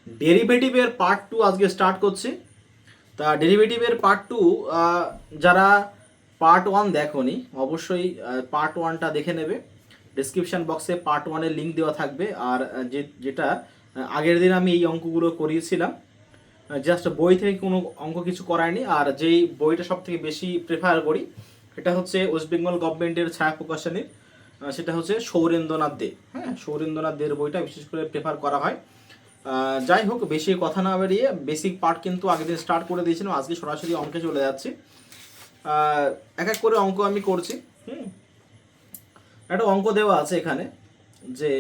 ডেরিভেটিভের পার্ট 2 আজকে স্টার্ট করছি। তা ডেরিভেটিভের পার্ট 2 যারা পার্ট 1 দেখোনি অবশ্যই পার্ট 1টা দেখে নেবে। ডেসক্রিপশন বক্সে পার্ট 1 এর লিঙ্ক দেওয়া থাকবে। আর যেটা আগের দিন আমি এই অঙ্কগুলো করিয়েছিলাম, জাস্ট বই থেকে কোনো অঙ্ক কিছু করায়নি। আর যেই বইটা সব থেকে বেশি প্রেফার করি এটা হচ্ছে ওয়েস্ট বেঙ্গল গভর্নমেন্টের ছায়া প্রকাশনীর, সেটা হচ্ছে সৌরেন্দ্রনাথ দে। হ্যাঁ, সৌরেন্দ্রনাথ দের বইটা বিশেষ করে প্রেফার করা হয়। যাই হোক, বেশি কথা না বেরিয়ে বেসিক পার্ট কিন্তু আগের দিন স্টার্ট করে দিয়েছিলাম, আজকে সরাসরি অঙ্কে চলে যাচ্ছি। এক এক করে অঙ্ক আমি করছি। একটা অঙ্ক দেওয়া আছে এখানে যে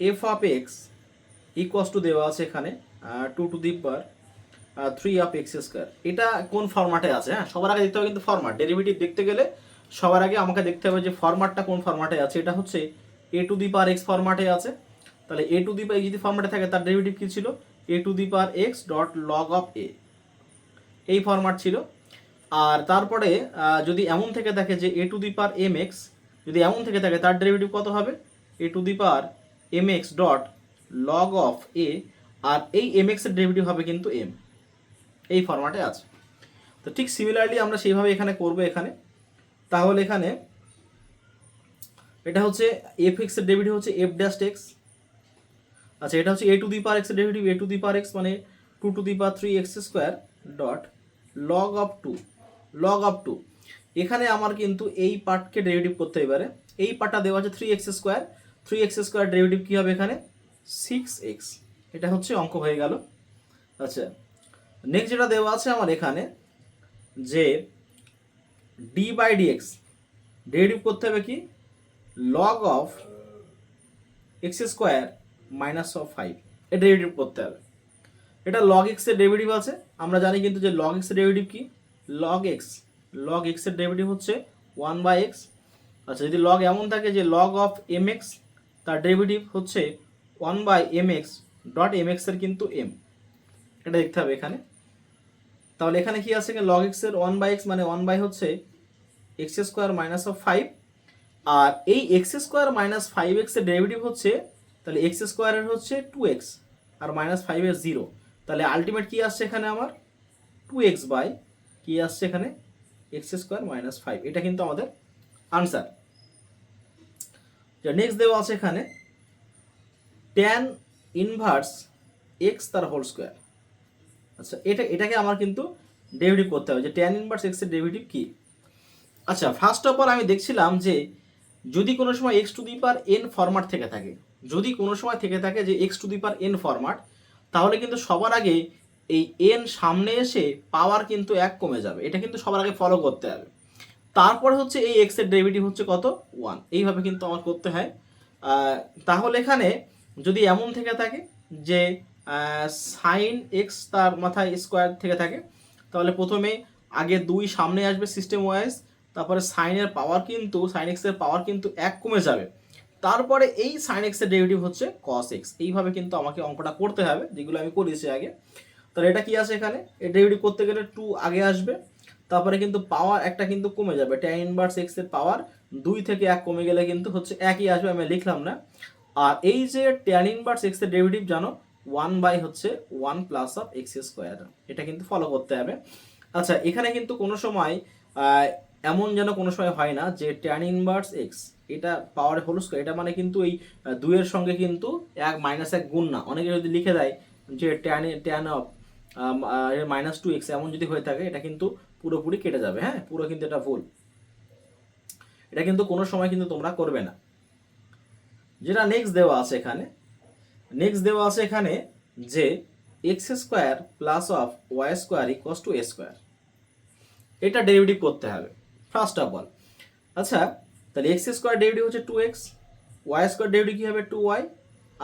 F of x equals to দেওয়া আছে এখানে 2 অফ এক্স স্কোয়ার। এটা কোন ফরম্যাটে আছে? হ্যাঁ, সবার আগে দেখতে হবে কিন্তু ফরম্যাট। ডেরিভেটিভ দেখতে গেলে সবার আগে আমাকে দেখতে হবে যে ফরম্যাটটা কোন ফরম্যাটে আছে। এটা হচ্ছে এক্স ফরম্যাটে আছে। তাহলে যদি ফরম্যাটে থাকে তার ডেরিভেটিভ কি ছিল? এক্স ডট লগ অফ এ, এই ফরম্যাট ছিল। আর তারপরে যদি এমন থেকে থাকে যে এম এক্স, যদি এমন থেকে থাকে তার ডেরিভেটিভ কত হবে? M X dot log of A. আর এই এম এক্স এর ডেরিভেটিভ হবে কিন্তু এম, এই ফরম্যাটে আছে। তো ঠিক সিমিলারলি আমরা সেইভাবে এখানে করব এখানে। তাহলে এখানে এটা হচ্ছে এফ এক্স এর ডেরিভেটিভ হচ্ছে এফ ড্যাশ এক্স। আচ্ছা, এটা হচ্ছে এক্স এর ডেরিভেটিভ এক্স মানে 2 X square dot log of two. এখানে আমার কিন্তু এই পার্টকে ডেরিভেটিভ করতে এবারে। এই পার্টটা দেওয়া আছে 3 এক্স স্কোয়ার ডেরিভেটিভ কী হবে এখানে? 6x। এটা হচ্ছে অঙ্ক হয়ে গেল। আচ্ছা, নেক্সট যেটা দেওয়া আছে আমার এখানে যে ডি বাই ডিএক্স ডেরিভেটিভ করতে হবে কি? Log of X square minus of 5, এটা ডেরিভেটিভ করতে হবে। এটা লগ এক্স এর ডেরিভেটিভ আছে, আমরা জানি কিন্তু যে লগ এক্স এর ডেরিভেটিভ কি? লগ এক্স এর ডেরিভেটিভ হচ্ছে 1/x। আচ্ছা, যদি লগ এমন থাকে যে লগ অফ এম এক্স, তার ডেরিভেটিভ হচ্ছে 1/mx ডট এম এক্স এর কিন্তু এম, এটা দেখতে হবে এখানে। তাহলে এখানে কি আছে? লগ এক্স এর 1/x মানে 1 হচ্ছে এক্স স্কোয়ার মাইনাস অফ 5। আর এই এক্স স্কোয়ার মাইনাস 5x এর ডেরিভেটিভ হচ্ছে, তাহলে এক্স স্কোয়ারের হচ্ছে 2x আর মাইনাস 5 এর 0। তাহলে আলটিমেট কি আসছে এখানে আমার? 2x বাই কি আসছে এখানে? X square minus 5। এটা কিন্তু আমাদের আনসার। নেক্সট দেওয়া আছে এখানে ট্যান ইনভার্স এক্স তার হোল স্কোয়ার। আচ্ছা, এটাকে আমার কিন্তু ডেরিভেটিভ করতে হবে যে ট্যান ইনভার্স এক্স এর ডেরিভেটিভ কি। আচ্ছা, ফার্স্ট অফ অল আমি দেখছিলাম যে যদি কোনো সময় x two the power N format থেকে থাকে, যদি কোনো সময় থেকে থাকে যে x two the power N format, তাহলে কিন্তু সবার আগে এই এন সামনে এসে পাওয়ার কিন্তু 1 কমে যাবে। এটা কিন্তু সবার আগে ফলো করতে হবে। তারপরে হচ্ছে এই এক্স এর ডেরিভেটিভ হচ্ছে কত? 1। এইভাবে কিন্তু আমার করতে হয়। তাহলে এখানে যদি এমন থেকে থাকে যে সাইন এক্স তার মাথায় স্কোয়ার থেকে থাকে, তাহলে প্রথমে আগে 2 সামনে আসবে সিস্টেম ওয়াইজ, তারপরে সাইনের পাওয়ার কিন্তু সাইন এক্স এর পাওয়ার কিন্তু 1 কমে যাবে। তারপরে এই সাইন এক্স এর ডেরিভেটিভ হচ্ছে কস এক্স। এইভাবে কিন্তু আমাকে অঙ্কটা করতে হবে, যেগুলো আমি করেছি আগে। তাহলে এটা কি আছে এখানে? এই ডেরিভেটিভ করতে গেলে 2 আগে আসবে, তারপরে কিন্তু পাওয়ার একটা কিন্তু কমে যাবে। ট্যান ইনভার্স এক্স এর পাওয়ার 2 থেকে 1 কমে গেলে কিন্তু হচ্ছে 1ই আসবে, আমি লিখলাম না। আর এই যে ট্যান ইনভার্স এক্স এর ডেরিভেটিভ জানো 1 হচ্ছে 1 প্লাস অফ এক্স স্কোয়ার। এটা কিন্তু ফলো করতে হবে। আচ্ছা, এখানে কিন্তু কোনো সময় এমন যেন কোনো সময় হয় না যে ট্যান ইনভার্স এক্স এটা পাওয়ার হোল স্কোয়ার, এটা মানে কিন্তু এই 2 এর সঙ্গে কিন্তু 1 - 1 গুণ না। অনেকে যদি লিখে দেয় যে ট্যান অফ -2x এমন যদি হয়ে থাকে, এটা কিন্তু পুরোপুরি কেটে যাবে। হ্যাঁ, পুরো কিন্তু এটা ভুল। এটা কিন্তু কোনো সময় কিন্তু তোমরা করবে না। যেটা নেক্সট দেওয়া আছে এখানে যে X square plus of Y square equals to A square, এটা ডেরিভেটিভ করতে হবে ফার্স্ট অফ অল। আচ্ছা, তাহলে এক্স স্কোয়ার ডেরিভেটিভ হচ্ছে 2x, ওয়াই স্কোয়ার ডেরিভেটিভ কি হবে? 2y,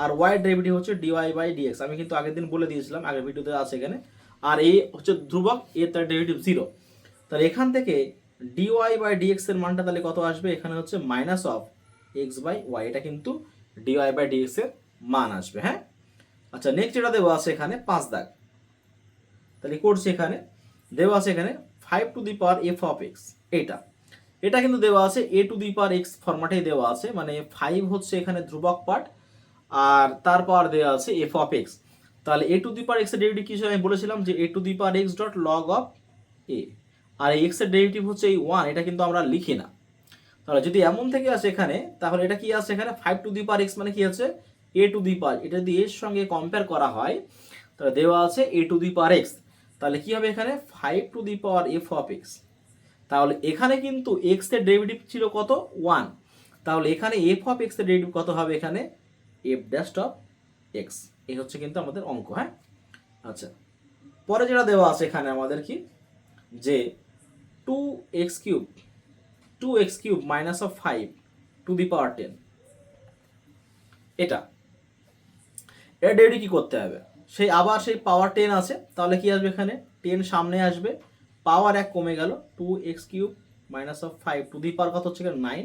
আর ওয়াই ডেরিভেটিভ হচ্ছে ডিওয়াই বাই ডিএক্স। আমি কিন্তু আগের দিন বলে দিয়েছিলাম, আগের ভিডিওতে আছে এখানে। আর এই হচ্ছে ধ্রুবক, এ তার ডেরিভেটিভ 0। তাহলে এখান থেকে ডিওয়াই বাই ডিএক্স এর মানটা তাহলে কত আসবে? এখানে হচ্ছে minus of X by Y, এটা কিন্তু ডিওয়াই বাই ডিএক্স এর মান আসবে। হ্যাঁ, আচ্ছা, নেক্সট যেটা দেওয়া আছে এখানে 5 দাগ, তাহলে করছি এখানে দেওয়া আছে এখানে 5 to the power F of x. এটা কিন্তু দেওয়া আছে এ টু দি পাওয়ার এক্স ফরম্যাটেই দেওয়া আছে, মানে 5 হচ্ছে এখানে ধ্রুবক পার্ট আর তারপর দেওয়া আছে এফ অফ এক্স। তাহলে A to the power X এর ডেরিভেটিভ কি ছিল আমি বলেছিলাম যে A to the power X dot log of A, আর এই এক্স এর ডেরিভেটিভ হচ্ছে এই 1, এটা কিন্তু আমরা লিখি না। তাহলে যদি এমন থেকে আসে এখানে, তাহলে এটা কি আছে এখানে 5 টু দি পাওয়ার এক্স মানে কি আছে এ টু দি পাওয়ার, এটা যদি এর সঙ্গে কম্পেয়ার করা হয় তাহলে দেওয়া আছে এ টু দি পাওয়ার এক্স, তাহলে কি হবে এখানে 5 to the power F of X. তাহলে এখানে কিন্তু এক্স এর ডেরিভেটিভ ছিল কত 1, তাহলে এখানে এফ অফ এক্স এর ডেরিভেটিভ কত হবে এখানে এফ ড্যাশ অফ এক্স। এই হচ্ছে কিন্তু আমাদের অঙ্ক। হ্যাঁ, আচ্ছা, পরে যেটা দেওয়া আছে এখানে আমাদের কি যে 2x³ minus of 5 to the power 10, এটা এর ডেরিভেটিভ কি করতে হবে, সেই পাওয়ার 10 আছে, তাহলে কি আসবে এখানে 10 সামনে আসবে, পাওয়ার 1 কমে গেল, 2x³ minus of 5 to the power কত হচ্ছে 9।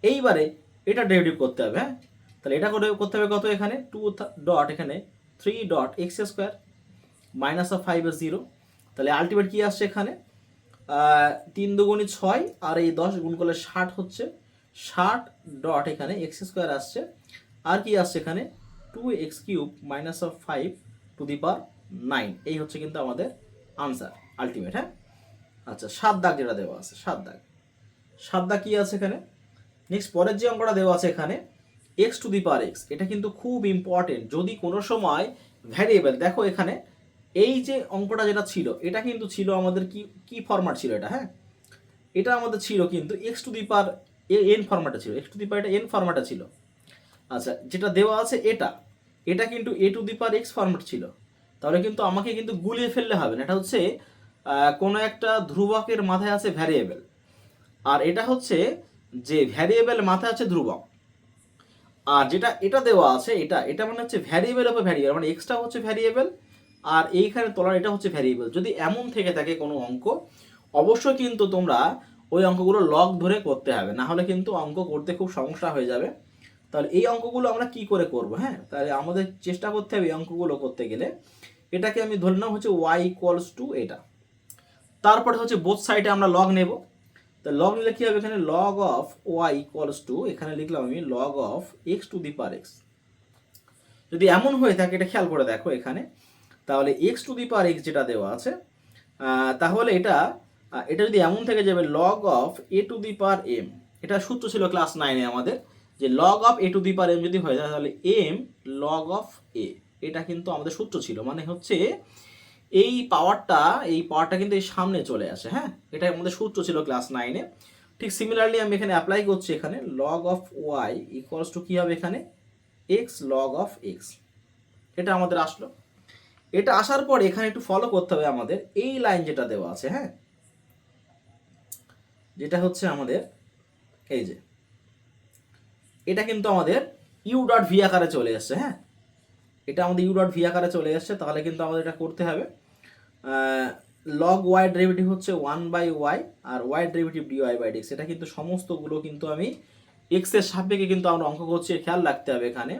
এইবারে এটা ডেরিভেটিভ করতে হবে। হ্যাঁ, তাহলে এটা করতে হবে কত এখানে 2 ডট এখানে 3 ডট x² মাইনাস অফ 5 এর 0, তাহলে আলটিমেট কি আসছে এখানে 3 দুগুণী 6 আর এই 10 গুণ করলে 60 হচ্ছে, 60 ডট এখানে x² আসছে, আর কি আসছে এখানে 2x³ minus of 5 to the power 9। এই হচ্ছে কিন্তু আমাদের আনসার আলটিমেট। হ্যাঁ, আচ্ছা, 7 দাগ যেটা দেওয়া আছে, 7 দাগ কি আছে এখানে, নেক্সট পরের যে অঙ্কটা দেওয়া আছে এখানে x two the power x, এটা কিন্তু খুব ইম্পর্টেন্ট। যদি কোনো সময় ভ্যারিয়েবল, দেখো এখানে এই যে অঙ্কটা যেটা ছিল এটা কিন্তু ছিল আমাদের কি ফরম্যাট ছিল এটা, হ্যাঁ এটা আমাদের ছিল কিন্তু x two the power n ফরম্যাটে ছিল, x টু দি পাওয়ার এটা n ফরম্যাটে ছিল। আচ্ছা, যেটা দেওয়া আছে এটা কিন্তু a two the power x format ছিল, তাহলে কিন্তু আমাকে কিন্তু গুলিয়ে ফেললে হবে না। এটা হচ্ছে কোনো একটা ধ্রুবকের মাথায় আছে ভ্যারিয়েবল, আর এটা হচ্ছে যে ভ্যারিয়েবল মাথায় আছে ধ্রুবক, আর যেটা এটা দেওয়া আছে এটা মানে হচ্ছে ভ্যারিয়েবল অফ ভ্যারিয়েবল, মানে এক্সটা হচ্ছে ভ্যারিয়েবল আর এইখানে তলার এটা হচ্ছে ভ্যারিয়েবল। যদি এমন থেকে থাকে কোনো অঙ্ক, অবশ্যই কিন্তু তোমরা ওই অঙ্কগুলো লগ ধরে করতে হবে, না হলে কিন্তু অঙ্ক করতে খুব সমস্যা হয়ে যাবে। তাহলে এই অঙ্কগুলো আমরা কি করে করব, হ্যাঁ তাহলে আমাদের চেষ্টা করতে হবে এই অঙ্কগুলো করতে গেলে এটাকে আমি ধরে নাও হচ্ছে y=, এটা, তারপরে হচ্ছে বোথ সাইডে আমরা লগ নেব। তো লগ নিলে কি হবে এখানে লগ অফ y=, এখানে লিখলাম আমি log of x two the power x। যদি এমন হয়ে থাকে এটা খেয়াল করে দেখো এখানে, তাহলে x two the power x যেটা দেওয়া আছে, তাহলে এটা যদি এমন থেকে যাবে log of a two the power m, এটা সূত্র ছিল ক্লাস 9-এ আমাদের যে log of a two the power m যদি হয়ে যায় তাহলে m লগ অফ a, এটা কিন্তু আমাদের সূত্র ছিল। মানে হচ্ছে এই পাওয়ারটা কিন্তু এই সামনে চলে আসে। হ্যাঁ, এটা আমাদের সূত্র ছিল ক্লাস 9-এ। ঠিক সিমিলারলি আমি এখানে অ্যাপ্লাই করছি, এখানে log of y equals to কি হবে এখানে x লগ অফ x, এটা আমাদের আসলো। এটা আসার পর এখানে একটু ফলো করতে হবে আমাদের এই লাইন যেটা দেওয়া আছে, হ্যাঁ যেটা হচ্ছে আমাদের এই যে এটা কিন্তু আমাদের ইউ ডট ভি আকারে চলে আসছে। হ্যাঁ, এটা আমাদের ইউ ডট ভি আকারে চলে আসছে, তাহলে কিন্তু আমাদের এটা করতে হবে লগ ওয়াই ডেরিভেটিভ হচ্ছে 1/y আর ওয়াই ডেরিভেটিভ dy/dx, এটা কিন্তু সমস্তগুলো কিন্তু আমি এক্স এর সাপেক্ষে কিন্তু আমরা অঙ্ক করছি, খেয়াল রাখতে হবে এখানে।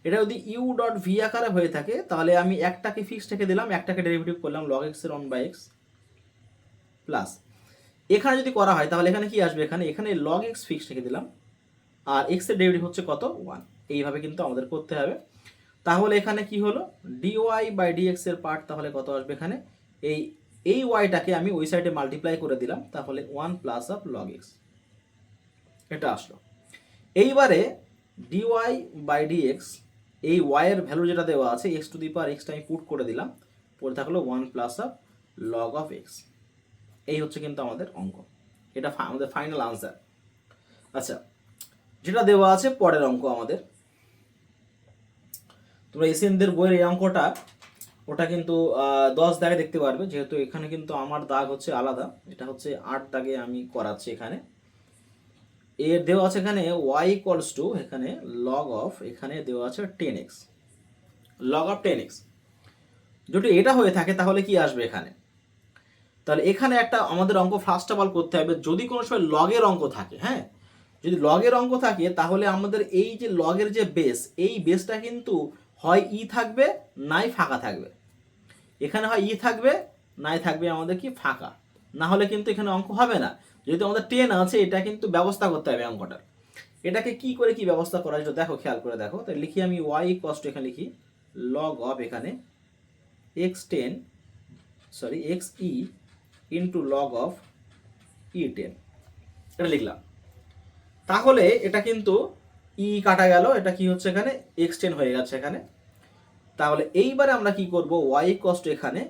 এটা যদি ইউ ডট ভি আকারে হয়ে থাকে তাহলে আমি একটাকে ফিক্সড রেখে দিলাম, একটাকে ডেরিভেটিভ করলাম লগ এক্স এর 1/x প্লাস, এখানে যদি করা হয় তাহলে এখানে কি আসবে এখানে লগ এক্স ফিক্সড রেখে দিলাম আর এক্স এর ডেরিভেটিভ হচ্ছে কত 1, এইভাবে কিন্তু আমাদের করতে হবে। তাহলে এখানে কি হলো dy/dx এর পার্ট, তাহলে কত আসবে এখানে এই ওয়াইটাকে আমি ওই সাইডে মাল্টিপ্লাই করে দিলাম, তাহলে 1 প্লাস অফ লগ এক্স, এটা আসলো। এইবারে dy/dx এই y এর ভ্যালু যেটা দেওয়া আছে x two the power x আমি পুট করে দিলাম, পরে থাকলো 1 plus of log of x। এই হচ্ছে কিন্তু আমাদের অঙ্ক, এটা আমাদের ফাইনাল আনসার। আচ্ছা, যেটা দেওয়া আছে পরের অঙ্ক আমাদের, তোমরা এসএনদের বইয়ের এই অঙ্কটা ওটা কিন্তু 10 দাগে দেখতে পারবে, যেহেতু এখানে কিন্তু আমার দাগ হচ্ছে আলাদা, এটা হচ্ছে 8 দাগে আমি করাচ্ছি। এখানে এর দেওয়া আছে এখানে y=, এখানে লগ অফ এখানে দেওয়া আছে 10x, লগ অফ 10x। যদি এটা হয়ে থাকে তাহলে কি আসবে এখানে, তাহলে এখানে একটা আমাদের অঙ্ক ফার্স্ট অফ অল করতে হবে, যদি কোনো সময় লগের অঙ্ক থাকে, হ্যাঁ যদি লগের অঙ্ক থাকে তাহলে আমাদের এই যে লগের যে বেস, এই বেসটা কিন্তু হয় ই থাকবে নাই ফাঁকা থাকবে, এখানে হয় ই থাকবে নাই থাকবে আমাদের কি ফাঁকা, না হলে কিন্তু এখানে অঙ্ক হবে না। যেহেতু আমাদের 10 আছে এটা কিন্তু ব্যবস্থা করতে হবে অঙ্কটার, এটাকে কি করে কি ব্যবস্থা করা যেত দেখো, খেয়াল করে দেখো। তাই লিখি আমি ওয়াই ইকুয়ালস টু, এখানে লিখি লগ অফ এখানে x E into log of E10, এটা লিখলাম। তাহলে এটা কিন্তু ই কাটা গেল, এটা কি হচ্ছে এখানে x10 হয়ে গেছে এখানে। তাহলে এইবারে আমরা কি করব, ওয়াই ইকুয়ালস টু এখানে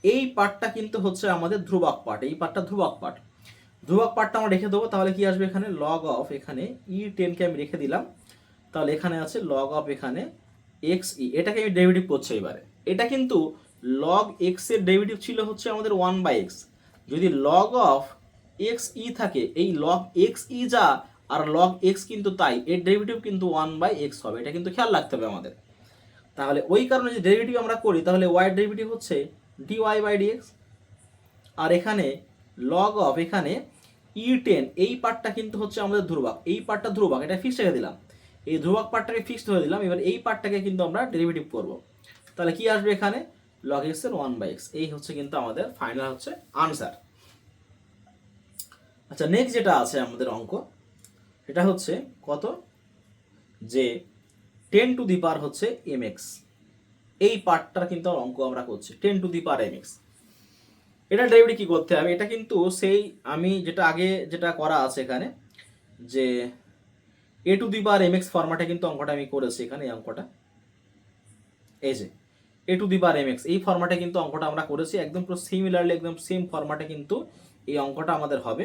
এই পার্টটা কিন্তু হচ্ছে আমাদের ধ্রুবক পার্ট, এই পার্টটা ধ্রুবক পার্ট, ধ্রুবক পার্টটা আমরা রেখে দেবো। তাহলে কি আসবে এখানে লগ অফ এখানে E10কে আমি রেখে দিলাম। তাহলে এখানে আছে লগ অফ এখানে এক্স ই, এটাকে আমি ডেরিভেটিভ করছি এবারে। এটা কিন্তু লগ এক্স এর ডেরিভেটিভ ছিল হচ্ছে আমাদের 1/x। যদি লগ অফ এক্স ই থাকে, এই লগ এক্স ই যা আর লগ এক্স কিন্তু তাই, এর ডেরিভেটিভ কিন্তু 1/x হবে, এটা কিন্তু খেয়াল রাখতে হবে আমাদের। তাহলে ওই কারণে যদি ডেরিভেটিভ আমরা করি, তাহলে ওয়াই ডেরিভেটিভ হচ্ছে dy/dx। আর এখানে লগ অফ এখানে E10, এই পার্টটা কিন্তু হচ্ছে আমাদের ধ্রুবক, এই পার্টটা ধ্রুবক, এটা ফিক্সড রেখে দিলাম, এই ধ্রুবক পার্টটাকে ফিক্সড হয়ে দিলাম। এবার এই পার্টটাকে কিন্তু আমরা ডেরিভেটিভ করব। তাহলে কি আসবে এখানে লগ এক্স এর 1/x, এই হচ্ছে কিন্তু আমাদের ফাইনাল হচ্ছে আনসার। আচ্ছা, নেক্সট যেটা আছে আমাদের অঙ্ক, সেটা হচ্ছে কত, যে 10⁻⁴ হচ্ছে mx, এই পার্টটার কিন্তু অঙ্ক আমরা করছি 10⁻⁴ mx। এটা ডেরিভেটিভ কি করতে হবে, এটা কিন্তু সেই আমি যেটা আগে যেটা করা আছে এখানে, যে a⁻mx ফরম্যাটে কিন্তু অঙ্কটা আমি করেছি এখানে, এই অঙ্কটা, এই যে a⁻mx এই ফরম্যাটে কিন্তু অঙ্কটা আমরা করেছি, একদম পুরো সিমিলারলি একদম সেম ফরম্যাটে কিন্তু এই অঙ্কটা আমাদের হবে।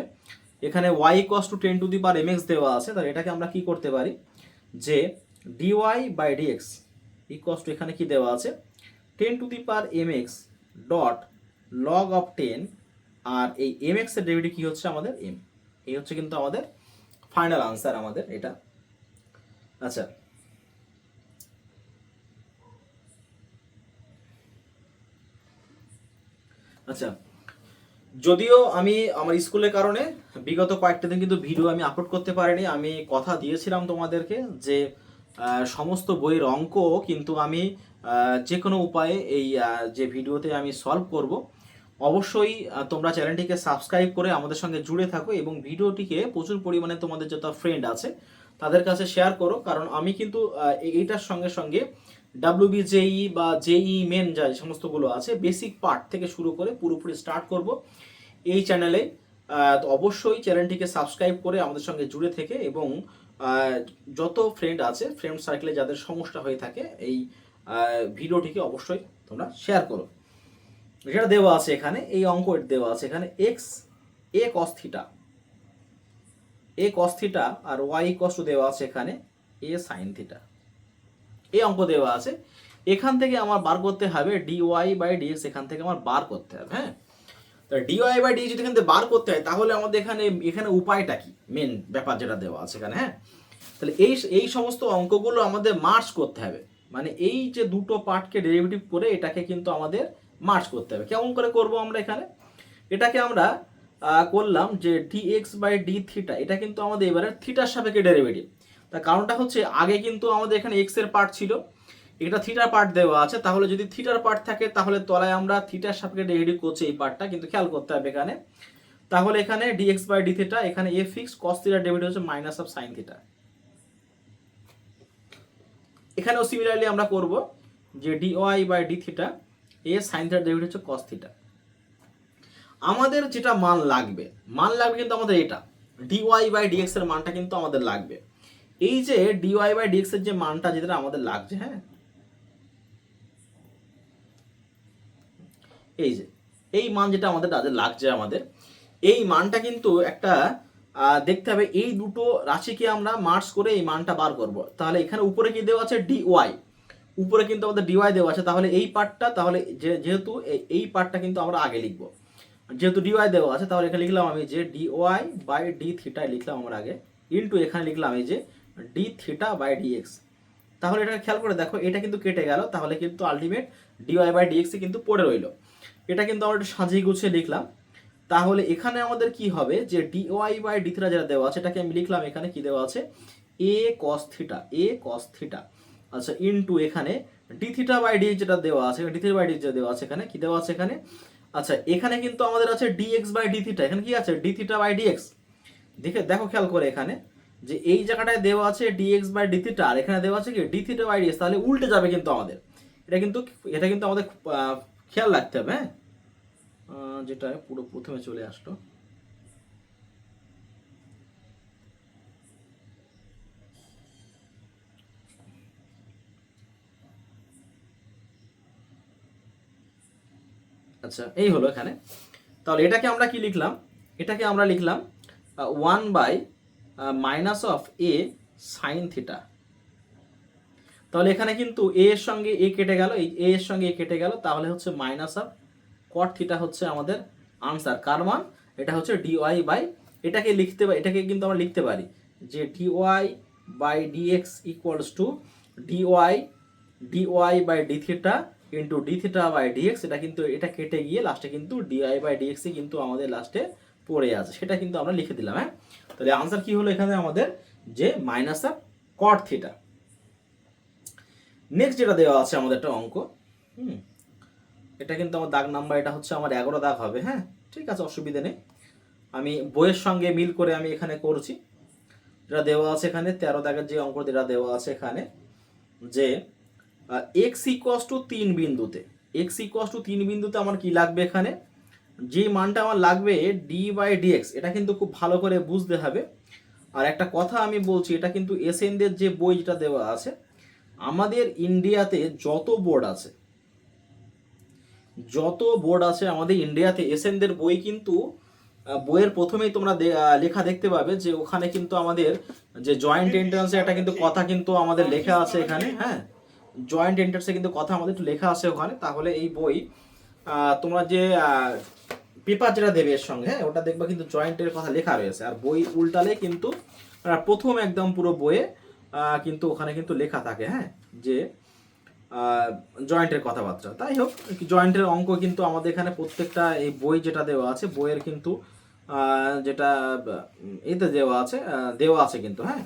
এখানে y = 10⁻mx দেওয়া আছে, তাহলে এটাকে আমরা কি করতে পারি, যে dy/dx = এখানে কি দেওয়া আছে 10⁻mx ডট লগ অফ 10, আর এই mx এর ডেরিভেটিভ কি হচ্ছে আমাদের m, এই হচ্ছে কিন্তু আমাদের ফাইনাল আনসার আমাদের এটা। আচ্ছা, আচ্ছা, যদিও আমি আমার স্কুলের কারণে বিগত কয়েকটা দিন কিন্তু ভিডিও আমি আপলোড করতে পারিনি। আমি কথা দিয়েছিলাম তোমাদেরকে যে সমস্ত বইয়ের অঙ্ক কিন্তু আমি যে কোনো উপায়ে এই যে ভিডিওতে আমি সলভ করব। অবশ্যই তোমরা চ্যানেলটিকে সাবস্ক্রাইব করে আমাদের সঙ্গে জুড়ে থাকো এবং ভিডিওটিকে প্রচুর পরিমাণে তোমাদের যত ফ্রেন্ড আছে তাদের কাছে শেয়ার করো, কারণ আমি কিন্তু এইটার সঙ্গে সঙ্গে WBJE বা JEE মেন যা সমস্তগুলো আছে বেসিক পার্ট থেকে শুরু করে পুরোপুরি স্টার্ট করব এই চ্যানেলে। তো অবশ্যই চ্যানেলটিকে সাবস্ক্রাইব করে আমাদের সঙ্গে জুড়ে থেকে, এবং যত ফ্রেন্ড আছে ফ্রেন্ড সার্কেলে যাদের সমস্যা হয়ে থাকে এই ভিডিওটিকে অবশ্যই তোমরা শেয়ার করো। যেটা দেওয়া আছে এখানে, এই অঙ্ক দেওয়া আছে এখানে a cos θ আর y = দেওয়া আছে এখানে a sin θ, এই অঙ্ক দেওয়া আছে। এখান থেকে আমার বার করতে হবে dy/dx, এখান থেকে আমার বার করতে হবে। হ্যাঁ, তাহলে dy/dx যদি এখান থেকে বার করতে হয়, তাহলে আমাদের এখানে উপায়টা কি, মেন ব্যাপার যেটা দেওয়া আছে এখানে। হ্যাঁ, তাহলে এই সমস্ত অঙ্কগুলো আমাদের মার্জ করতে হবে, মানে এই যে দুটো পার্টকে ডেরিভেটিভ করে এটাকে কিন্তু আমাদের মার্জ করতে হবে। কেমন করে করব আমরা এখানে, এটাকে আমরা করলাম যে dx/dθ, এটা কিন্তু আমাদের এবারে থিটার সাপেক্ষে ডেরিভেটিভ। তার কারণটা হচ্ছে আগে কিন্তু আমাদের এখানে এক্স এর পার্ট ছিল, এটা থিটার পার্ট দেওয়া আছে, তাহলে যদি থিটার পার্ট থাকে তাহলে তলায় আমরা থিটার সাপেক্ষে ডেরিভেটিভ করছি এই পার্টটা, কিন্তু খেয়াল করতে হবে এখানে। তাহলে এখানে dx/dθ, এখানে a ফিক্স, cos θ ডেরিভেটিভ হচ্ছে -sin θ। এখানেও সিমিলারলি আমরা করব যে dy/dθ a sin θ ডেরিভেটিভ হচ্ছে cos θ। আমাদের যেটা মান লাগবে কিন্তু আমাদের এটা dy/dx এর মানটা কিন্তু আমাদের লাগবে। এই যে dy/dx এর যে মানটা যেটা আমাদের লাগছে, হ্যাঁ, এই যে এই মান যেটা আমাদের লাগছে, আমাদের এই মানটা কিন্তু একটা দেখতে হবে, এই দুটো রাশিকে আমরা মার্জ করে এই মানটা বার করব। তাহলে এখানে উপরে কি দেওয়া আছে dy, উপরে কিন্তু আমাদের dy দেওয়া আছে, তাহলে এই পার্টটা, তাহলে যেহেতু এই পার্টটা কিন্তু আমরা আগে লিখবো, যেহেতু dy দেওয়া আছে, তাহলে এখানে লিখলাম আমি যে dy/dθ লিখলাম আমরা আগে, ইনটু এখানে লিখলাম এই যে dθ/dx। তাহলে এটা খেয়াল করে দেখো, এটা কিন্তু কেটে গেল, তাহলে কিন্তু আলটিমেট dy/dx কিন্তু পড়ে রইল। এটা কিন্তু আমরা একটু সাজিয়ে গুছিয়ে লিখলাম। তাহলে এখানে আমাদের কি হবে, যে dy/dθ যেটা দেওয়া আছে এটাকে আমি লিখলাম এখানে কি দেওয়া আছে a cos θ। আচ্ছা, ইনটু এখানে dθ/dx যেটা দেওয়া আছে, dθ/dx যেটা দেওয়া আছে এখানে কি দেওয়া আছে এখানে। আচ্ছা, এখানে কিন্তু আমাদের আছে dx/dθ, এখানে কি আছে dθ/dx। দেখো খেয়াল করে এখানে যে এই জায়গাটায় দেওয়া আছে ডিএক্স বাই ডি থিটা, আর এখানে দেওয়া আছে কি ডি থিটা বাই ডিএক্স, তাহলে উল্টে যাবে কিন্তু আমাদের। এটা কিন্তু আমাদের খেয়াল রাখতে হবে। হ্যাঁ, যেটা পুরো প্রথমে চলে আসলো। আচ্ছা, এই হলো এখানে। তাহলে এটাকে আমরা কি লিখলাম? এটাকে আমরা লিখলাম 1/-a সাইন থিটা। তাহলে এখানে কিন্তু এ এর সঙ্গে এ কেটে গেল, এই এ এর সঙ্গে এ কেটে গেল, তাহলে হচ্ছে -cot থিটা হচ্ছে আমাদের আনসার। কার মান? এটা হচ্ছে dy বাই, এটাকে এটাকে কিন্তু আমরা লিখতে পারি যে dy by dx equals to dy by D theta into D theta by D X. এটা কিন্তু এটা কেটে গিয়ে লাস্টে কিন্তু ডিআই বাই ডিএক্স কিন্তু আমাদের লাস্টে পড়ে আছে, সেটা কিন্তু আমরা লিখে দিলাম। হ্যাঁ, তাহলে আনসার কি হলো এখানে আমাদের? যে -cot থিটা। নেক্সট যেটা দেওয়া আছে আমাদের একটা অঙ্ক, এটা কিন্তু আমার দাগ নাম্বার, এটা হচ্ছে আমার 11 দাগ হবে। হ্যাঁ, ঠিক আছে, অসুবিধা নেই, আমি বইয়ের সঙ্গে মিল করে আমি এখানে করছি। যেটা দেওয়া আছে এখানে 13 দাগের যে অঙ্ক যেটা দেওয়া আছে এখানে, যে এক্স ইকুয়াস টু 3 বিন্দুতে, এক্স ইকুয়াস টু 3 বিন্দুতে আমার কি লাগবে? এখানে যে মানটা আমার লাগবে ডি বাই ডিএক্স, এটা কিন্তু খুব ভালো করে বুঝতে হবে। আর একটা কথা আমি বলছি, এটা কিন্তু এসএনদের যে বই যেটা দেওয়া আছে, আমাদের ইন্ডিয়াতে যত বোর্ড আছে আমাদের ইন্ডিয়াতে এসএনদের বই কিন্তু বইয়ের প্রথমেই তোমরা লেখা দেখতে পাবে যে ওখানে কিন্তু আমাদের যে জয়েন্ট এন্ট্রান্সে একটা কিন্তু কথা কিন্তু আমাদের লেখা আছে এখানে। হ্যাঁ, জয়েন্ট এন্ট্রান্সে কিন্তু কথা আমাদের একটু লেখা আছে ওখানে। তাহলে এই বই তোমরা যে পেপার যেটা দেবে এর সঙ্গে, হ্যাঁ, ওটা দেখবা কিন্তু জয়েন্টের কথা লেখা রয়েছে। আর বই উল্টালে কিন্তু প্রথম একদম পুরো বইয়ে কিন্তু ওখানে কিন্তু লেখা থাকে, হ্যাঁ, যে জয়েন্টের কথাবার্তা। তাই হোক, জয়েন্টের অঙ্ক কিন্তু আমাদের এখানে প্রত্যেকটা এই বই যেটা দেওয়া আছে, বইয়ের কিন্তু যেটা এতে দেওয়া আছে কিন্তু। হ্যাঁ,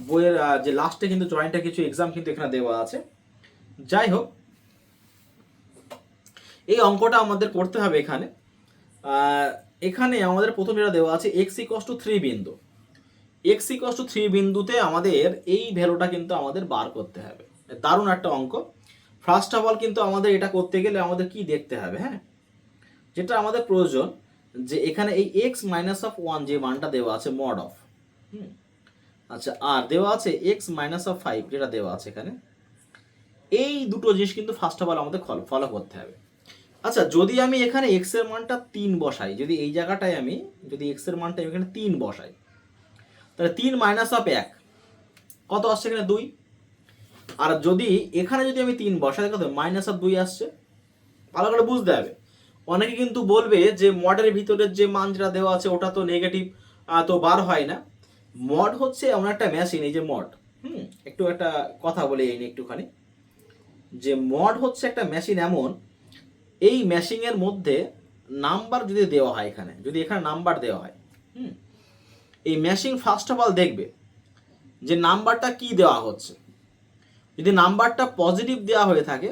বইয়ের যে লাস্টে কিন্তু জয়েন্টের কিছু এক্সাম কিন্তু এখানে দেওয়া আছে। যাই হোক, এই অঙ্কটা আমাদের করতে হবে এখানে। এখানে আমাদের প্রথম যেটা দেওয়া আছে x ইকুয়ালস টু 3 বিন্দু, x ইকুয়ালস টু 3 বিন্দুতে আমাদের এই ভ্যালুটা কিন্তু আমাদের বার করতে হবে। দারুণ একটা অঙ্ক। ফার্স্ট অফ অল কিন্তু আমাদের এটা করতে গেলে আমাদের কি দেখতে হবে? হ্যাঁ, যেটা আমাদের প্রয়োজন, যে এখানে এই x -1 যে মানটা দেওয়া আছে মড অফ, আচ্ছা, আর দেওয়া আছে x -5 যেটা দেওয়া আছে এখানে, এই দুটো জিনিস কিন্তু ফার্স্ট অফ অল আমাদের ফলো করতে হবে। আচ্ছা, যদি আমি এখানে x এর মানটা 3 বসাই, যদি এই জায়গাটায় আমি যদি x এর মানটা এখানে 3 বসাই, তাহলে 3 -1 কত আসছে এখানে? 2। আর যদি এখানে যদি আমি 3 বসাই, কত? -2 আসছে। ভালো করে বুঝতে হবে। অনেকে কিন্তু বলবে যে মডের ভিতরের যে মান যেটা দেওয়া আছে ওটা তো নেগেটিভ, তো বার হয় না। মড হচ্ছে এমন একটা মেশিন, এই যে মড, একটু একটা কথা বলে এই একটুখানি, যে মড হচ্ছে একটা মেশিন এমন, এই মেশিনের মধ্যে নাম্বার যদি দেওয়া হয়, এখানে যদি এখানে নাম্বার দেওয়া হয়, এই মেশিন ফার্স্ট অফ অল দেখবে যে নাম্বারটা কি দেওয়া হচ্ছে। যদি নাম্বারটা পজিটিভ দেওয়া হয়ে থাকে,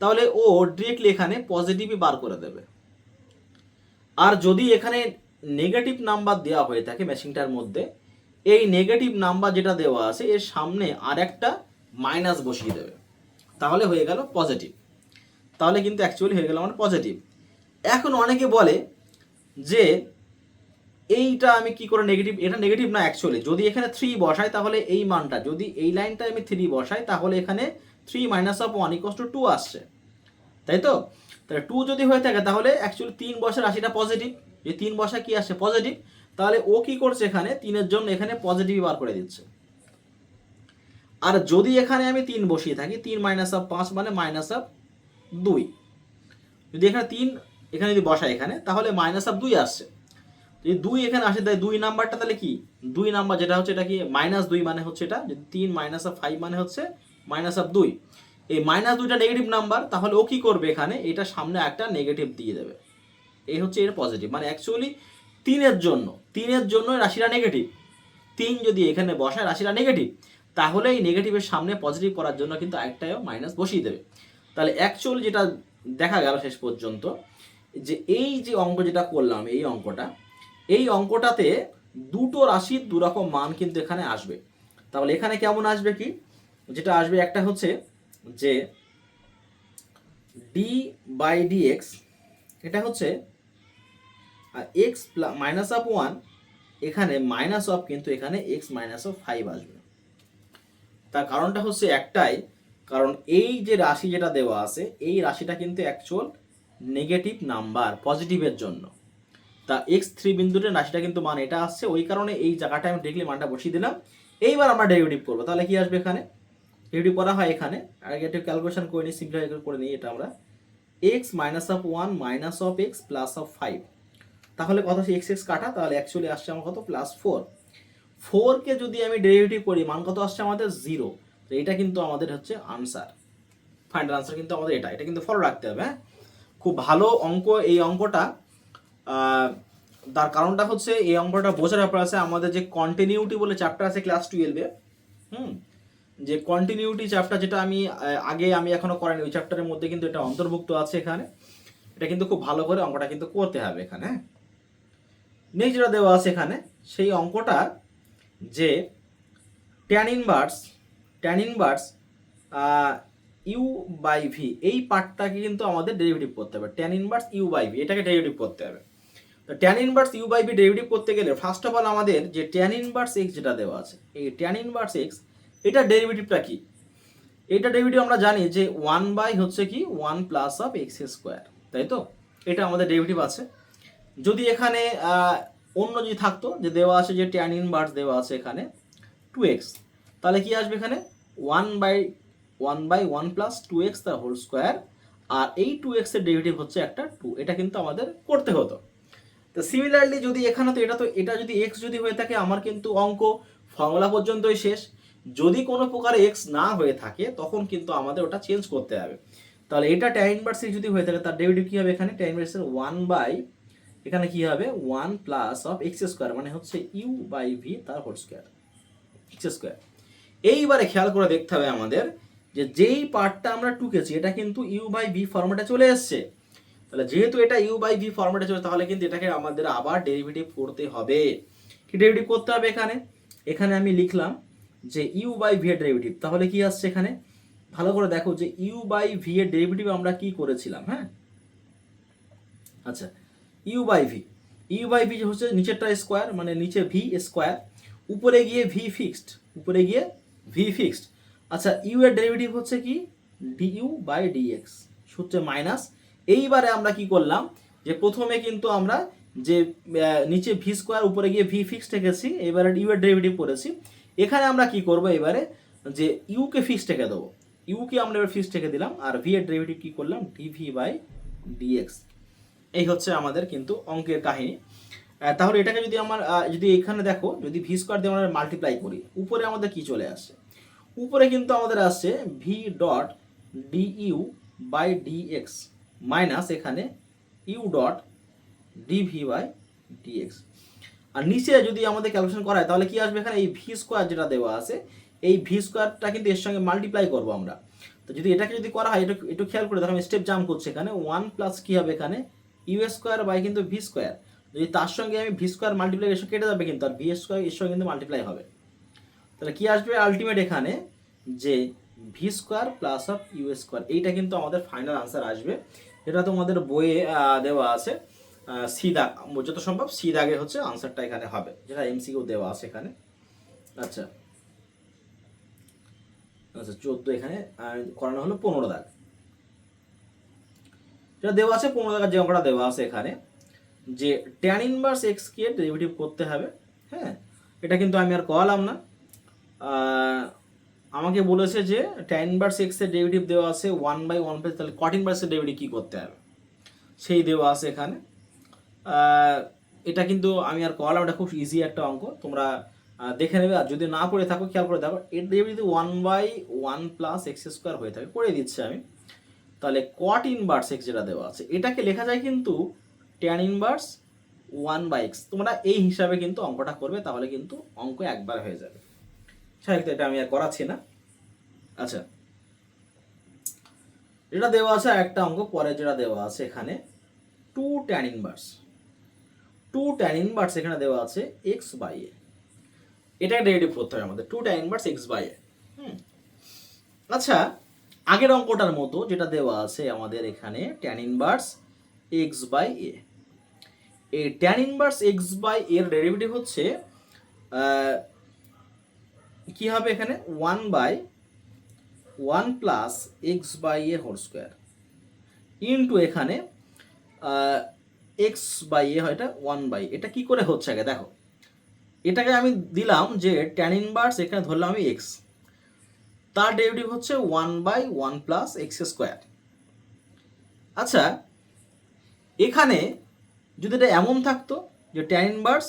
তাহলে ও ডিরেক্টলি এখানে পজিটিভই বার করে দেবে। আর যদি এখানে নেগেটিভ নাম্বার দেওয়া হয়ে থাকে মেশিনটার মধ্যে, এই নেগেটিভ নাম্বার যেটা দেওয়া আছে এর সামনে আর একটা মাইনাস বসিয়ে দেবে, তাহলে হয়ে গেল পজিটিভ। তাহলে কিন্তু অ্যাকচুয়ালি হয়ে গেল আমার পজিটিভ। এখন অনেকে বলে যে এইটা আমি কি করে নেগেটিভ, এটা নেগেটিভ না অ্যাকচুয়ালি। যদি এখানে 3 বসাই, তাহলে এই মানটা, যদি এই লাইনটা আমি 3 বসাই, তাহলে এখানে 3 -1 = 2 আসছে, তাই তো? তাহলে 2 যদি হয়ে থাকে, তাহলে অ্যাকচুয়ালি 3 বসার রাশিটা পজিটিভ। যে 3 বসা কি আসছে? পজিটিভ। তাহলে ও কি করছে এখানে 3-এর জন্য এখানে পজিটিভ বার করে দিচ্ছে। আর যদি এখানে আমি 3 বসিয়ে থাকি, 3 -5 মানে -2। যদি এখানে 3 এখানে যদি বসাই এখানে, তাহলে -2 আসছে। যদি 2 এখানে আসে, তাই 2 নাম্বারটা তাহলে কি? 2 নাম্বার যেটা হচ্ছে এটা কি? -2 মানে হচ্ছে এটা। যদি 3 -5 মানে হচ্ছে -2। এই -2টা নেগেটিভ নাম্বার, তাহলে ও কি করবে এখানে? এটা সামনে একটা নেগেটিভ দিয়ে দেবে। এই হচ্ছে এর পজিটিভ। মানে অ্যাকচুয়ালি 3-এর জন্য রাশিটা নেগেটিভ। 3 যদি এখানে বসায় রাশিটা নেগেটিভ, তাহলে এই নেগেটিভের সামনে পজিটিভ করার জন্য কিন্তু একটাও মাইনাস বসিয়ে দেবে। তাহলে অ্যাকচুয়ালি যেটা দেখা গেল শেষ পর্যন্ত, যে এই যে অঙ্ক যেটা করলাম, এই অঙ্কটাতে দুটো রাশির দু রকম মান কিন্তু এখানে আসবে। তাহলে এখানে কেমন আসবে কি, যেটা আসবে একটা হচ্ছে যে ডি বাই ডি এক্স, এটা হচ্ছে এক্স মাইনাস অফ ওয়ান, এখানে মাইনাস অফ কিন্তু এখানে এক্স মাইনাস অফ 5 আসবে। তার কারণটা হচ্ছে একটাই, কারণ এই যে রাশি যেটা দেওয়া আছে এই রাশিটা কিন্তু অ্যাকচুয়াল নেগেটিভ নাম্বার পজিটিভের জন্য। তা x3 বিন্দুতে রাশিটা কিন্তু মান এটা আসছে, ওই কারণে এই জায়গাটায় আমি ডিরেক্টলি মানটা বসিয়ে দিলাম। এইবার আমরা ডেরিভেটিভ করবো, তাহলে কি আসবে এখানে, ডেরিভেটিভ করা হয় এখানে আগে একটু ক্যালকুলেশন করে নিই, সিম্পলিফাই করে নিই এটা আমরা, x minus of one minus of x plus of 5, তাহলে কত হচ্ছে এক্স এক্স কাটা, তাহলে অ্যাকচুয়ালি আসছে আমার কত প্লাস 4কে যদি আমি ডেরিভেটিভ করি মান কত আসছে আমাদের 0। তো এটা কিন্তু আমাদের হচ্ছে আনসার, ফাইনাল আনসার কিন্তু আমাদের এটা, এটা কিন্তু ফলো রাখতে হবে। হ্যাঁ, খুব ভালো অঙ্ক এই অঙ্কটা। তার কারণটা হচ্ছে এই অঙ্কটা বোঝার ব্যাপার আছে, আমাদের যে কন্টিনিউটি বলে চ্যাপ্টার আছে ক্লাস 12-এ, যে কন্টিনিউটি চ্যাপ্টার যেটা আমি আমি এখনো করিনি, ওই চ্যাপ্টারের মধ্যে কিন্তু এটা অন্তর্ভুক্ত আছে এখানে। এটা কিন্তু খুব ভালো করে অঙ্কটা কিন্তু করতে হবে এখানে। নেক্সট যেটা দেওয়া আছে এখানে সেই অঙ্কটা, যে tan inverse U by V, এই পার্টটাকে কিন্তু আমাদের ডেরিভেটিভ করতে হবে। Tan inverse U by V এটাকে ডেরিভেটিভ করতে হবে। তো tan inverse U by V derivative করতে গেলে ফার্স্ট অফ অল আমাদের যে ট্যান ইনভার্স এক্স যেটা দেওয়া আছে, এই ট্যান ইনভার্স এক্স এটা ডেরিভেটিভটা কি, এটা ডেরিভেটিভ আমরা জানি যে 1 বাই হচ্ছে কি 1 প্লাস অফ এক্স স্কোয়ার, তাই তো, এটা আমাদের ডেরিভেটিভ আছে। যদি এখানে অন্য যদি থাকতো যে দেওয়া আছে যে ট্যান ইনভার্স দেওয়া আছে এখানে 2x, তাহলে কি আসবে এখানে 1 প্লাস 2x তার হোল স্কোয়ার, আর এই 2x এর ডেরিভেটিভ হচ্ছে একটা 2, এটা কিন্তু আমাদের করতে হতো। তো সিমিলারলি যদি এখানে এটা যদি x যদি হয়ে থাকে আমার কিন্তু অঙ্ক ফর্মুলা পর্যন্তই শেষ। যদি কোনো প্রকার x না হয়ে থাকে তখন কিন্তু আমাদের ওটা চেঞ্জ করতে হবে। তাহলে এটা ট্যান ইনভার্স যদি হয়ে থাকে তার ডেরিভেটিভ কি হবে এখানে, ট্যান ইনভার্সের 1 বাই এখানে কি হবে 1 প্লাস অফ এক্স স্কোয়ার, মানে হচ্ছে ইউ বাই ভি তার হোল স্কোয়ার, এক্স স্কোয়ার। এইবারে খেয়াল করে দেখতে হবে আমাদের যে যেই পার্টটা আমরা টুকেছি এটা কিন্তু ইউ বাই ভি ফর্মেটে চলে এসছে। তাহলে যেহেতু এটা ইউ বাই ভি ফর্মেটে চলে, তাহলে কিন্তু এটাকে আমাদের আবার ডেরিভেটিভ করতে হবে। কি ডেরিভেটিভ করতে হবে এখানে, এখানে আমি লিখলাম যে ইউ বাই ভি এর ডেরিভেটিভ, তাহলে কি আসছে এখানে ভালো করে দেখো যে ইউ বাই ভি এর ডেরিভেটিভ আমরা কি করেছিলাম। হ্যাঁ, আচ্ছা, ইউ বাই ভি হচ্ছে নিচেরটা স্কোয়ার, মানে নিচে ভি স্কোয়ার, উপরে গিয়ে ভি ফিক্সড। আচ্ছা, ইউ এর ডেরিভেটিভ হচ্ছে কি D U by D X, সূত্রে মাইনাস। এইবারে আমরা কি করলাম যে প্রথমে কিন্তু আমরা যে নিচে ভি স্কোয়ার উপরে গিয়ে ভি ফিক্সড রেখেছি, এবারে ইউ এর ডেরিভেটিভ করেছি। এখানে আমরা কি করব এবারে যে ইউকে ফিক্সড রেখে দেবো, ইউকে আমরা এবার ফিক্সড রেখে দিলাম, আর ভি এর ডেরিভেটিভ কি করলাম ডিভি বাই ডিএক্স। এই হচ্ছে আমাদের কিন্তু অঙ্কের কাহিনী। তাহলে এটাকে যদি আমার যদি এখানে দেখো যদি ভি স্কোয়ার দিয়ে আমরা মাল্টিপ্লাই করি, উপরে আমাদের কি চলে আসছে, উপরে কিন্তু আমাদের আসছে V dot D U by D X minus এখানে U dot D V by D X. আর নিচে যদি আমাদের ক্যালকুলেশন করা হয় তাহলে কি আসবে এখানে এই ভি স্কোয়ার যেটা দেওয়া আছে, এই ভি স্কোয়ারটা কিন্তু এর সঙ্গে মাল্টিপ্লাই করবো আমরা। তো যদি এটাকে যদি করা হয় একটু খেয়াল করে দেখো, আমি স্টেপ জাম্প করছি এখানে, 1 প্লাস কি হবে এখানে ইউ স্কোয়ার বাই কিন্তু ভি স্কোয়ার, যদি তার সঙ্গে আমি ভি স্কোয়ার মাল্টিপ্লাই এসে কেটে যাবে কিন্তু, আর ভি স্কোয়ার এর সঙ্গে কিন্তু মাল্টিপ্লাই হবে। তাহলে কি আসবে আলটিমেট এখানে যে V square plus of U square, এইটা কিন্তু আমাদের ফাইনাল আনসার আসবে। এটা তোমাদের বইয়ে দেওয়া আছে, সি দাগ যত সম্ভব সি দাগে হচ্ছে আনসারটা এখানে হবে, যেটা এমসিকিউ দেওয়া আছে এখানে। আচ্ছা আচ্ছা 14 এখানে করানো হলো 15 দাগ, যেটা দেওয়া আছে 15 দাগের যে অঙ্কটা দেওয়া আছে এখানে, যে ট্যান ইনভার্স এক্স কে ডেরিভেটিভ করতে হবে। হ্যাঁ, এটা কিন্তু আমি আর করালাম না, আমাকে বলেছে যে ট্যান ইনভার্স এক্স এর ডেরিভেটিভ দেওয়া আছে 1 বাই 1 প্লাস, তাহলে কট ইনভার্সের ডেরিভেটিভ কী করতে হবে সেই দেওয়া আছে এখানে। এটা কিন্তু আমি আর করালাম, এটা খুব ইজি একটা অঙ্ক, তোমরা দেখে নেবে। আর যদি না পড়ে থাকো খেয়াল করে দেখো, এর derivative 1 by 1 plus X square হয়ে থাকে, করে দিচ্ছি আমি। তাহলে কট ইনভার্স এক্স যেটা দেওয়া আছে এটাকে লেখা যায় কিন্তু ট্যান ইনভার্স 1 বাই এক্স, তোমরা এই হিসাবে কিন্তু অঙ্কটা করবে, তাহলে কিন্তু অঙ্ক একবার হয়ে যাবে। স্বাভাবিক, এটা আমি আর করাচ্ছি না। আচ্ছা, যেটা দেওয়া আছে একটা অঙ্ক পরে যেটা দেওয়া আছে এখানে 2 tan inverse two tan inverse এখানে দেওয়া আছে এক্স বাই এ, এটা ডেরিভেটিভ করতে হবে আমাদের, two tan inverse X by A. আচ্ছা, আগের অঙ্কটার মতো যেটা দেওয়া আছে আমাদের এখানে tan inverse X by A, এই ট্যান ইনভার্স এক্স বাই এর ডেরিভেটিভ হচ্ছে কি হবে এখানে, one by one plus X by A whole square into এখানে এক্স বাই এ হয়, এটা ওয়ান বাই, এটা কি করে হচ্ছে আগে দেখো, এটাকে আমি দিলাম যে ট্যান ইনভার্স, এখানে ধরলাম আমি এক্স, তার ডেরিভেটিভ হচ্ছে one by one plus X square. আচ্ছা, এখানে যদি এটা এমন থাকতো যে ট্যান ইনভার্স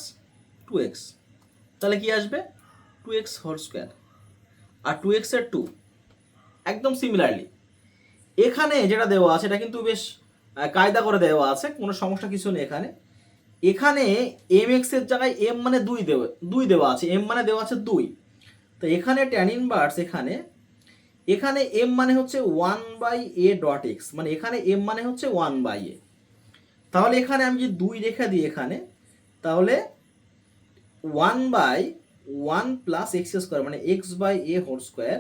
টু এক্স, তাহলে কি আসবে, টু এক্স হোল স্কোয়ার, আর টু এক্সের টু, একদম সিমিলারলি এখানে যেটা দেওয়া আছে এটা কিন্তু বেশ কায়দা করে দেওয়া আছে, কোনো সমস্যা কিছু নেই এখানে। এখানে এম এক্স এর জায়গায় এম মানে দুই দেওয়া আছে, এম মানে দেওয়া আছে দুই, তো এখানে ট্যান ইনভার্স এখানে এম মানে হচ্ছে one by A dot X, মানে এখানে এম মানে হচ্ছে ওয়ান বাই এ, তাহলে এখানে আমি যদি দুই রেখে দিই এখানে, তাহলে one by one plus X square মানে X by A whole square,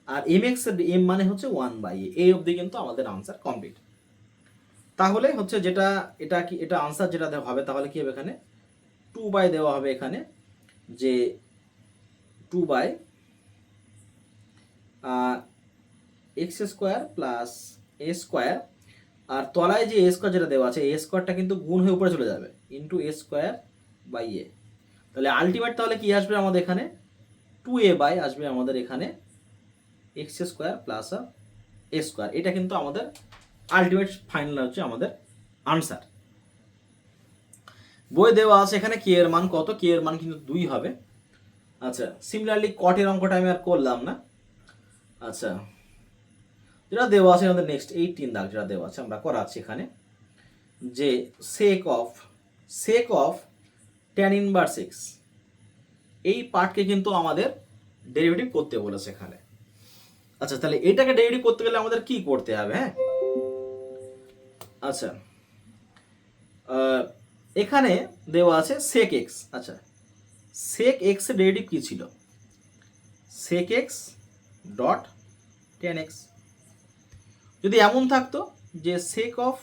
আর এম এক্স এম মানে হচ্ছে ওয়ান বাই এ, এই অবধি কিন্তু আমাদের আনসার কমপ্লিট। তাহলে হচ্ছে যেটা এটা কি, এটা আনসার যেটা হবে তাহলে কি হবে, এখানে টু বাই দেওয়া হবে এখানে, যে two by X square plus A square, আর তলায় যে এ স্কোয়ার যেটা দেওয়া আছে, এ স্কোয়ারটা কিন্তু গুণ হয়ে উপরে চলে যাবে, ইন্টু এ স্কোয়ার বাই এ, তাহলে আলটিমেট তাহলে কি আসবে আমাদের এখানে, টু এ বাই আসবে আমাদের এখানে x square plus A square, এটা কিন্তু আমাদের আলটিমেট ফাইনাল হচ্ছে আমাদের আনসার। বই দেওয়া আছে এখানে কে এর মান কত, কে এর মান কিন্তু 2 হবে। আচ্ছা, সিমিলারলি কটের অঙ্কটা আমি আর করলাম না। আচ্ছা, যেটা দেওয়া আছে আমাদের নেক্সট 18 দাগ যেটা দেওয়া আছে আমরা করাচ্ছি এখানে, যে sake of tan inverse x, এই পার্টকে কিন্তু আমাদের ডেরিভেটিভ করতে বলেছে এখানে। আচ্ছা, তাহলে এটাকে ডেরিভেটিভ করতে গেলে আমাদের কি করতে হবে, হ্যাঁ আচ্ছা, এখানে দেওয়া আছে সেক এক্স। আচ্ছা, সেক এক্স এর ডেরিভেটিভ কি ছিল, sec X dot tan X, যদি এমন থাকতো যে সেক অফ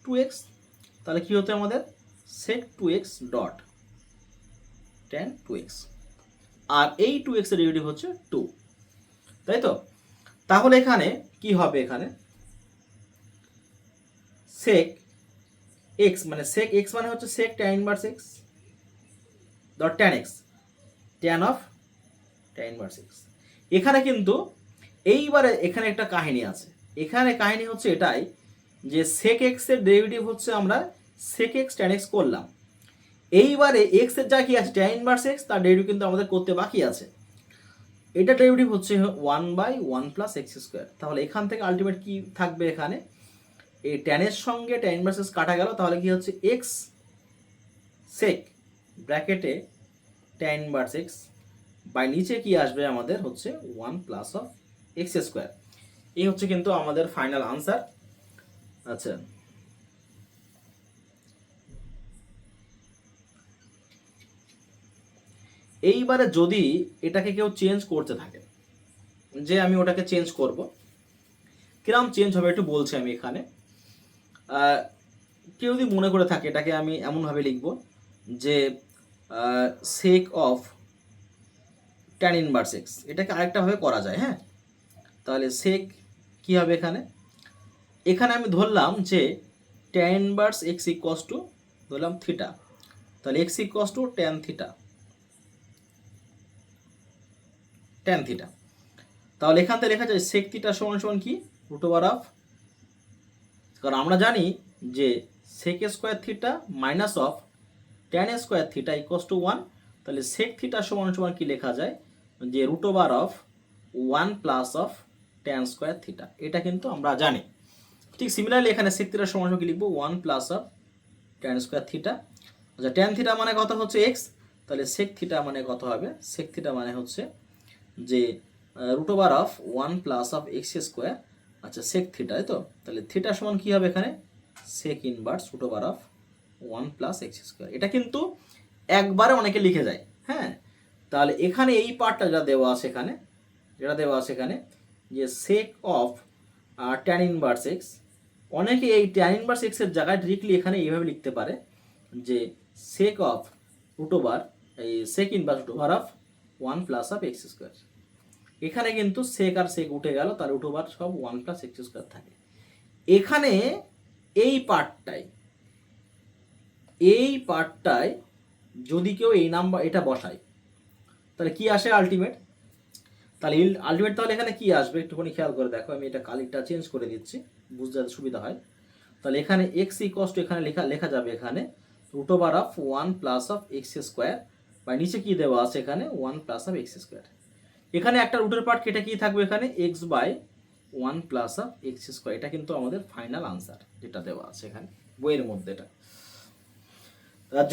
টু এক্স, তাহলে কি হতো আমাদের sec two X dot tan two X, আর এই টু এক্স এর ডেরিভেটিভ হচ্ছে টু, তাই তো। তাহলে এখানে কি হবে, এখানে সেক এক্স মানে হচ্ছে sec tan inverse X dot tan X, tan of tan inverse X. এখানে কিন্তু এইবারে এখানে একটা কাহিনী আছে, এখানে কাহিনী হচ্ছে এটাই যে সেক এক্স এর ডেরিভেটিভ হচ্ছে আমরা সেক এক্স ট্যান এক্স করলাম, এইবারে এক্স এর যা কি আছে ট্যান ইনভার্স এক্স, তার ডেরিভেটিভ কিন্তু আমাদের করতে বাকি আছে, এটা ডেরিভেটিভ হচ্ছে one by one plus X square. তাহলে এখান থেকে আলটিমেট কি থাকবে, এখানে এই ট্যানের সঙ্গে ট্যান ইনভার্স এক্স কাটা গেল, তাহলে কি হচ্ছে এক্স সেক ব্র্যাকেটে ট্যান ইনভার্স এক্স বাই নিচে কি আসবে আমাদের হচ্ছে one plus of X square, এই হচ্ছে কিন্তু আমাদের ফাইনাল আনসার। আচ্ছা, এইবারে যদি এটাকে কেউ চেঞ্জ করতে থাকে, যে আমি ওটাকে চেঞ্জ করব, কিরম চেঞ্জ হবে একটু বলছি আমি এখানে। কেউ যদি মনে করে থাকে এটাকে আমি এমনভাবে লিখব যে sake of tan inverse x, এটাকে আরেকটাভাবে করা যায়, হ্যাঁ। তাহলে সেক কি হবে, এখানে আমি ধরলাম যে tan inverse x equals to ধরলাম থিটা, তাহলে x equals to tan theta, তাহলে এখান থেকে লেখা যায় সেক থিটা সমান সমান কি, রুট ওভার অফ, কারণ আমরা জানি যে sec square theta minus of tan square theta equals to 1, তাহলে সেক থিটা সমান সমান কি লেখা যায়, যে root over of 1 plus of tan square theta, এটা কিন্তু আমরা জানি। ঠিক সিমিলারলি এখানে সেক থিটা সমান সমান কি লিখবো, 1 plus of tan square theta. আচ্ছা, ট্যান থিটা মানে কত হচ্ছে এক্স, তাহলে সেক থিটা মানে কত হবে, সেক থিটা মানে হচ্ছে যে root over of 1 plus of X square, আচ্ছা সেক থিটা, তাই তো। তাহলে থিটা সমান কি হবে এখানে, sec inverse root over of one plus X square. এটা কিন্তু একবারে অনেকে লিখে যায়, হ্যাঁ। তাহলে এখানে এই পার্টটা যেটা দেওয়া আছে এখানে, যে sake of tan inverse x, অনেকে এই ট্যান ইনভার্স এক্সের জায়গায় ডিরেক্টলি এখানে এইভাবে লিখতে পারে যে সেক অফ রুট ওভার, এই sec inverse root over of one plus of X square. এখানে কিন্তু সেক আর সেক উঠে গেল, তার রুট ওভার সব ওয়ান প্লাস এক্স স্কোয়ার থাকে। এখানে এই পার্টটায় যদি কেউ এই নাম্বার এটা বসায়, তাহলে কি আসে আলটিমেট? তাহলে এখানে কি আসবে একটুখানি খেয়াল করে দেখো। আমি এটা কালিটা চেঞ্জ করে দিচ্ছি বুঝতে যাতে সুবিধা হয়। তাহলে এখানে এক্স ইকোয়াস টু এখানে লেখা যাবে এখানে root over of one plus of X square, বা নিচে কি দেওয়া আছে এখানে one plus of X square. এখানে একটা রুটের পার্ট কেটে কি থাকবে এখানে X by one plus of X square. এটা কিন্তু আমাদের ফাইনাল আনসার যেটা দেওয়া আছে এখানে বইয়ের মধ্যে। এটা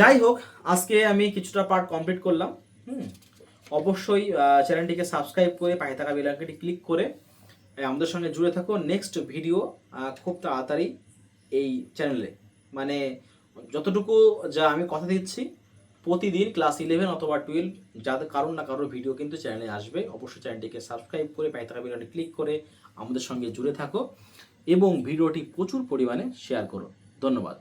যাই হোক, আজকে আমি কিছুটা পার্ট কমপ্লিট করলাম। অবশ্যই চ্যানেলটিকে সাবস্ক্রাইব করে পাশে থাকা বেল আইকনটি ক্লিক করে আমাদের সঙ্গে জুড়ে থাকো। নেক্সট ভিডিও খুব তাড়াতাড়ি এই চ্যানেলে, মানে যতটুকু যা আমি কথা দিচ্ছি, প্রতিদিন ক্লাস 11 অথবা 12 যাদের কারোর না কারোর ভিডিও কিন্তু চ্যানেলে আসবে। অবশ্যই চ্যানেলটিকে সাবস্ক্রাইব করে পাশে থাকা বেল আইকনটি ক্লিক করে আমাদের সঙ্গে জুড়ে থাকো এবং ভিডিওটি প্রচুর পরিমাণে শেয়ার করো। ধন্যবাদ।